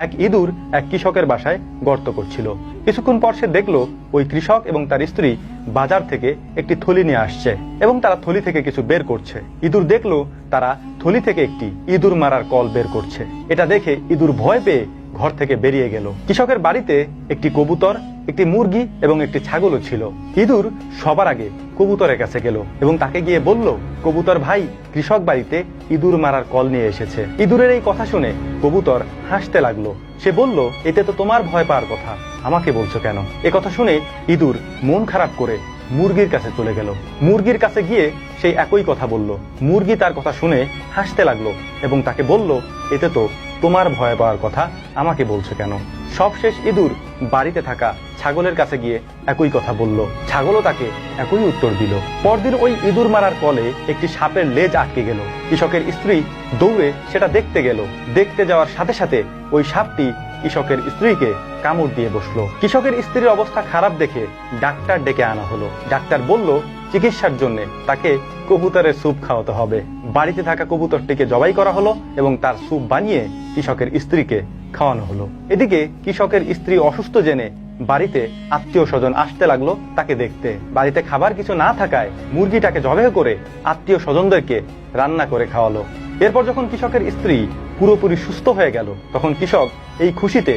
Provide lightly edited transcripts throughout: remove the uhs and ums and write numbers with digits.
এক ইঁদুর এক কৃষকের বাসায় গর্ত করছিল। কিছুক্ষণ পর সে দেখলো ওই কৃষক এবং তার স্ত্রী বাজার থেকে একটি থলি নিয়ে আসছে এবং তারা থলি থেকে কিছু বের করছে। ইঁদুর দেখলো তারা থলি থেকে একটি ইঁদুর মারার কল বের করছে। এটা দেখে ইঁদুর ভয় পেয়ে ঘর থেকে বেরিয়ে গেল। কৃষকের বাড়িতে একটি কবুতর, একটি মুরগি এবং একটি ছাগলও ছিল। ইঁদুর সবার আগে কবুতরের কাছে গেল এবং তাকে গিয়ে বলল, কবুতর ভাই, কৃষক বাড়িতে ইঁদুর মারার কল নিয়ে এসেছে। ইঁদুরের এই কথা শুনে কবুতর হাসতে লাগলো। সে বলল, এতে তো তোমার ভয় পাওয়ার কথা, আমাকে বলছো কেন? এ কথা শুনে ইঁদুর মন খারাপ করে মুরগির কাছে চলে গেল। মুরগির কাছে গিয়ে সেই একই কথা বলল। মুরগি তার কথা শুনে হাসতে লাগলো এবং তাকে বলল, এতে তো তোমার ভয় পাওয়ার কথা, আমাকে বলছো কেন? সবশেষ ইঁদুর বাড়িতে থাকা ছাগলের কাছে গিয়ে একই কথা বলল। ছাগলও তাকে একই উত্তর দিল। পরদিন ওই ইঁদুর মারার কলে একটি সাপের লেজ আটকে গেল। কৃষকের স্ত্রী দৌড়ে সেটা দেখতে গেল। দেখতে যাওয়ার সাথে সাথে ওই সাপটি কৃষকের স্ত্রীকে কামড় দিয়ে বসলো। কৃষকের স্ত্রীর অবস্থা খারাপ দেখে ডাক্তার ডেকে আনা হলো। ডাক্তার বলল, চিকিৎসার জন্য তাকে কবুতরের স্যুপ খাওয়াতে হবে। বাড়িতে থাকা কবুতরটিকে জবাই করা হলো এবং তার স্যুপ বানিয়ে কৃষকের স্ত্রীকে খাওয়ানো হলো। এদিকে কৃষকের স্ত্রী অসুস্থ জেনে বাড়িতে আত্মীয় স্বজন আসতে লাগলো তাকে দেখতে। বাড়িতে খাবার কিছু না থাকায় মুরগিটাকে জবাই করে আত্মীয় স্বজনদেরকে রান্না করে খাওয়ালো। এরপর যখন কৃষকের স্ত্রী পুরোপুরি সুস্থ হয়ে গেল, তখন কৃষক এই খুশিতে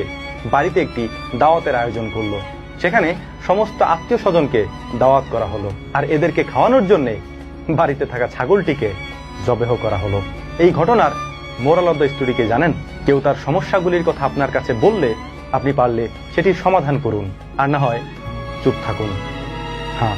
বাড়িতে একটি দাওয়াতের আয়োজন করলো। সেখানে সমস্ত আত্মীয় স্বজনকে দাওয়াত করা হলো আর এদেরকে খাওয়ানোর জন্য বাড়িতে থাকা ছাগলটিকে জবেহ করা হলো। এই ঘটনার মোরাল অফ দ্য স্টোরি কে জানেন? কেউ তার সমস্যাগুলির কথা আপনার কাছে বললে আপনি পারলে সেটির সমাধান করুন, আর না হয় চুপ থাকুন। হ্যাঁ,